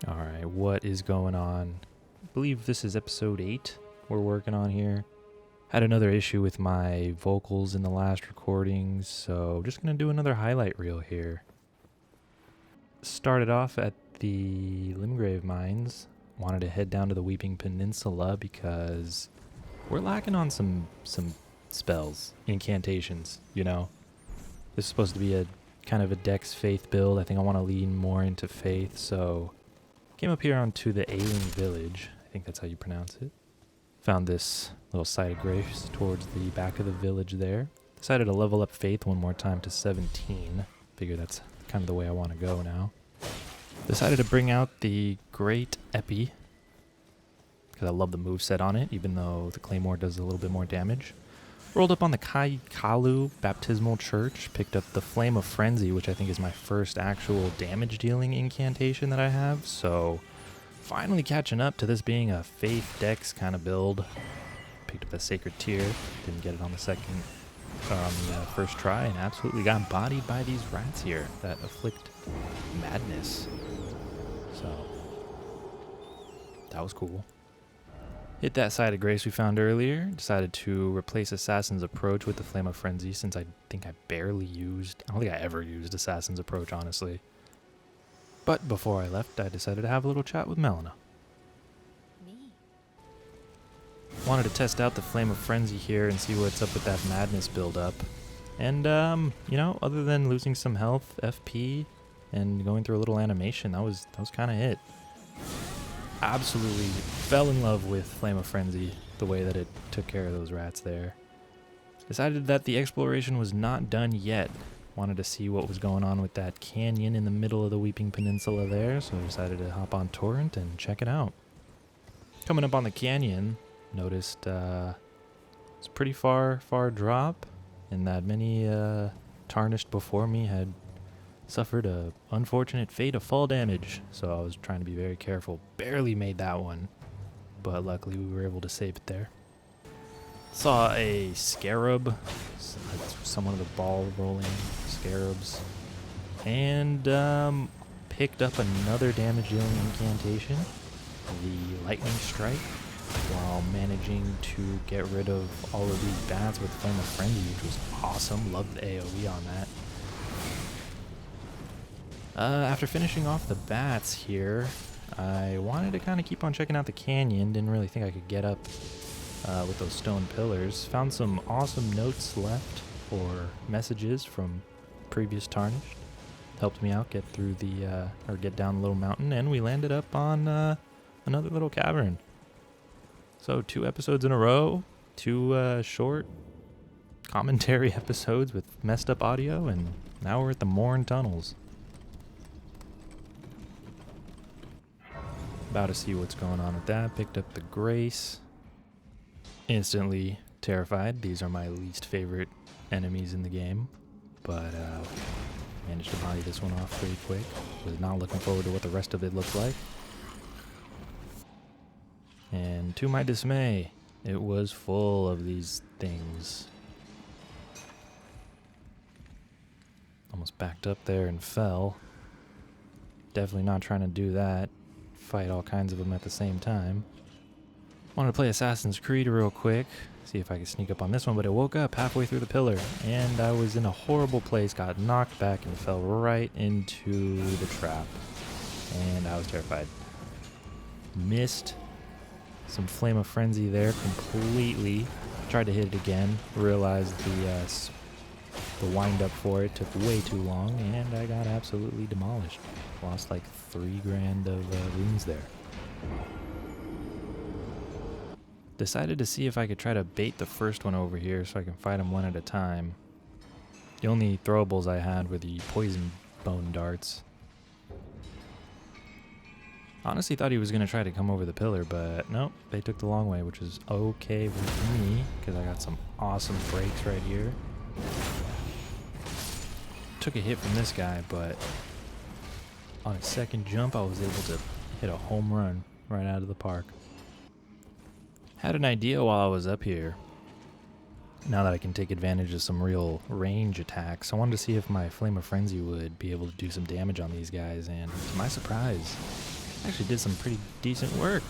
Alright, what is going on? I believe this is episode 8 we're working on here. Had another issue with my vocals in the last recordings, so just gonna do another highlight reel here. Started off at the Limgrave Mines. Wanted to head down to the Weeping Peninsula because we're lacking on some spells, incantations, you know. This is supposed to be a kind of a Dex Faith build. I think I want to lean more into Faith, so came up here onto the Ailing Village. I think that's how you pronounce it. Found this little site of grace towards the back of the village there. Decided to level up Faith one more time to 17. Figure that's kind of the way I want to go now. Decided to bring out the Great Epi, because I love the moveset on it, even though the Claymore does a little bit more damage. Rolled up on the Kai Kalu Baptismal Church, picked up the Flame of Frenzy, which I think is my first actual damage-dealing incantation that I have, so finally catching up to this being a Faith Dex kind of build. Picked up the Sacred Tear, didn't get it on the first try, and absolutely got bodied by these rats here that afflict madness. So that was cool. Hit that side of grace we found earlier. Decided to replace Assassin's Approach with the Flame of Frenzy, since I think I don't think I ever used Assassin's Approach, honestly. But before I left, I decided to have a little chat with Melina. Wanted to test out the Flame of Frenzy here and see what's up with that madness build-up. And, you know, other than losing some health, FP, and going through a little animation, that was kind of it. Absolutely fell in love with Flame of Frenzy, the way that it took care of those rats there. Decided that the exploration was not done yet. Wanted to see what was going on with that canyon in the middle of the Weeping Peninsula there, so I decided to hop on Torrent and check it out. Coming up on the canyon, noticed it's a pretty far drop, and that many tarnished before me had suffered a unfortunate fate of fall damage, so I was trying to be very careful. Barely made that one, but luckily we were able to save it there. Saw a scarab, some of the ball rolling scarabs, and picked up another damage dealing incantation, the Lightning Strike, while managing to get rid of all of these bats with Flame of Frenzy, which was awesome. Loved the AoE on that. After finishing off the bats here, I wanted to kind of keep on checking out the canyon. Didn't really think I could get up with those stone pillars. Found some awesome notes left, or messages from previous Tarnished. Helped me out get through get down the little mountain, and we landed up on another little cavern. So 2 episodes in a row, 2 short commentary episodes with messed up audio, and now we're at the Morne tunnels. About to see what's going on with that. Picked up the Grace. Instantly terrified. These are my least favorite enemies in the game, but managed to body this one off pretty quick. Was not looking forward to what the rest of it looked like. And to my dismay, it was full of these things. Almost backed up there and fell. Definitely not trying to do that. Fight all kinds of them at the same time. Wanted to play Assassin's Creed real quick, see if I could sneak up on this one, but it woke up halfway through the pillar, and I was in a horrible place, got knocked back, and fell right into the trap. And I was terrified. Missed some Flame of Frenzy there completely. Tried to hit it again, realized the wind up for it took way too long, and I got absolutely demolished. Lost like 3 grand of runes there. Decided to see if I could try to bait the first one over here so I can fight him one at a time. The only throwables I had were the poison bone darts. Honestly thought he was going to try to come over the pillar, but nope, they took the long way, which is okay with me, because I got some awesome breaks right here. Took a hit from this guy, but on his second jump I was able to hit a home run right out of the park. Had an idea while I was up here. Now that I can take advantage of some real range attacks, I wanted to see if my Flame of Frenzy would be able to do some damage on these guys, and to my surprise, Actually did some pretty decent work.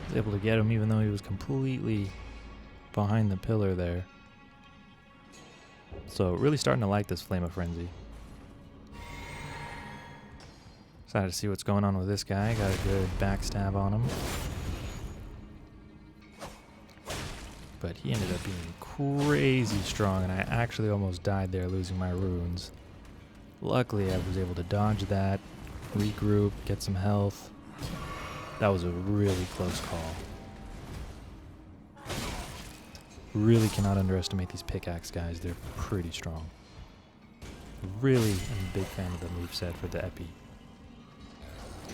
Was able to get him even though he was completely behind the pillar there. So really starting to like this Flame of Frenzy. Excited to see what's going on with this guy. Got a good backstab on him. But he ended up being crazy strong, and I actually almost died there losing my runes. Luckily, I was able to dodge that, regroup, get some health. That was a really close call. Really cannot underestimate these pickaxe guys. They're pretty strong. Really am a big fan of the moveset for the Epi.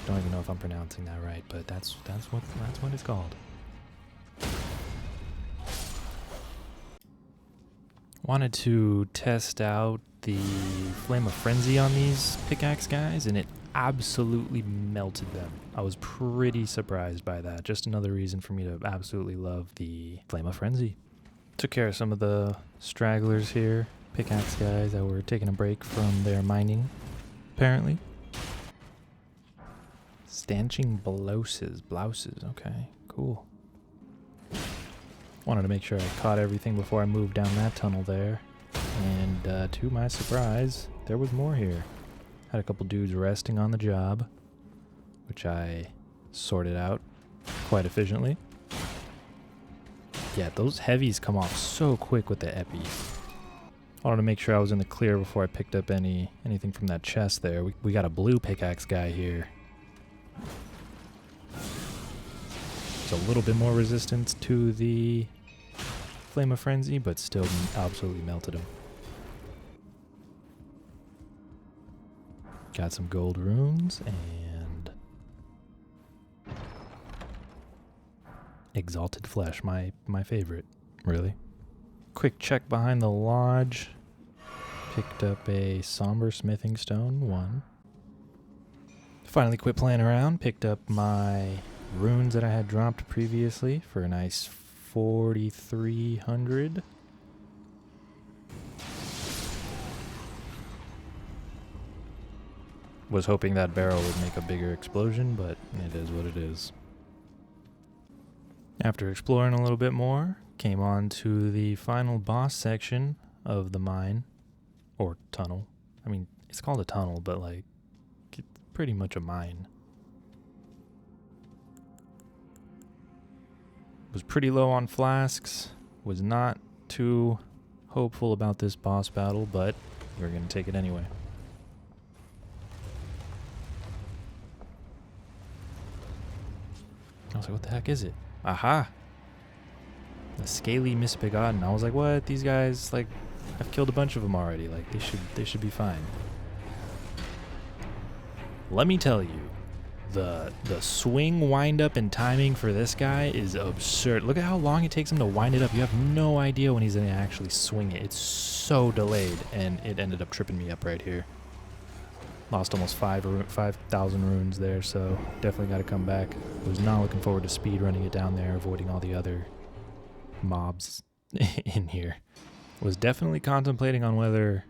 Don't even know if I'm pronouncing that right, but that's what it's called. Wanted to test out the Flame of Frenzy on these pickaxe guys, and it absolutely melted them. I was pretty surprised by that. Just another reason for me to absolutely love the Flame of Frenzy. Took care of some of the stragglers here, pickaxe guys that were taking a break from their mining, apparently. Stanching blouses, okay, cool. Wanted to make sure I caught everything before I moved down that tunnel there. And to my surprise, there was more here. Had a couple dudes resting on the job, which I sorted out quite efficiently. Yeah, those heavies come off so quick with the Epi. Wanted to make sure I was in the clear before I picked up anything from that chest there. We got a blue pickaxe guy here. It's a little bit more resistance to the Flame of Frenzy, but still absolutely melted him. Got some gold runes and Exalted Flesh, my favorite, really. Quick check behind the lodge. Picked up a Somber Smithing Stone, 1. Finally quit playing around, picked up my runes that I had dropped previously for a nice 4,300. Was hoping that barrel would make a bigger explosion, but it is what it is. After exploring a little bit more, came on to the final boss section of the mine, or tunnel. I mean, it's called a tunnel, but like, it's pretty much a mine. Was pretty low on flasks, was not too hopeful about this boss battle, but we're going to take it anyway. I was like, what the heck is it? Aha! The Scaly Misbegotten. I was like, what? These guys, like, I've killed a bunch of them already. Like, they should be fine. Let me tell you, the swing, wind up, and timing for this guy is absurd. Look at how long it takes him to wind it up. You have no idea when he's going to actually swing it. It's so delayed, and it ended up tripping me up right here. Lost almost 5,000 runes there, so definitely got to come back. Was not looking forward to speed running it down there, avoiding all the other mobs in here. Was definitely contemplating on whether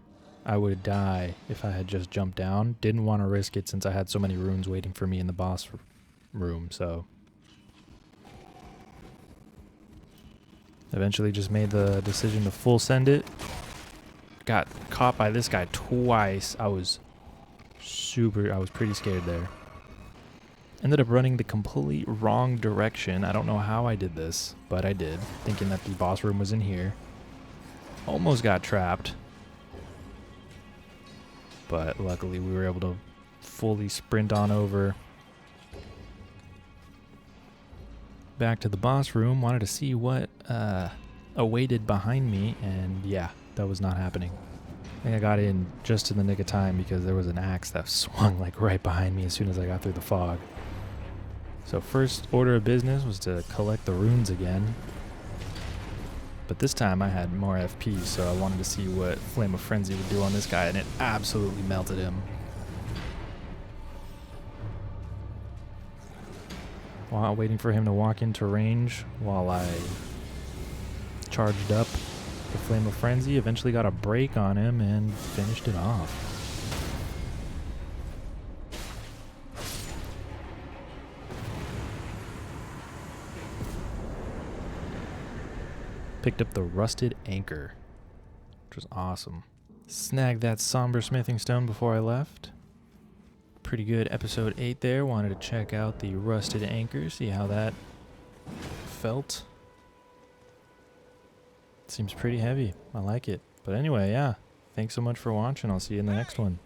I would die if I had just jumped down. Didn't want to risk it since I had so many runes waiting for me in the boss room, so eventually just made the decision to full send it. Got caught by this guy twice. I was pretty scared there. Ended up running the complete wrong direction. I don't know how I did this, but I did, thinking that the boss room was in here. Almost got trapped, but luckily we were able to fully sprint on over back to the boss room. Wanted to see what awaited behind me, and yeah, that was not happening. I think I got in just in the nick of time because there was an axe that swung like right behind me as soon as I got through the fog. So first order of business was to collect the runes again. But this time I had more FP, so I wanted to see what Flame of Frenzy would do on this guy, and it absolutely melted him. While waiting for him to walk into range while I charged up The Flame of Frenzy eventually got a break on him and finished it off. Picked up the Rusted Anchor, which was awesome. Snagged that Somber Smithing Stone before I left. Pretty good episode 8 there. Wanted to check out the Rusted Anchor, see how that felt. Seems pretty heavy. I like it. But anyway, yeah. Thanks so much for watching. I'll see you in the next one.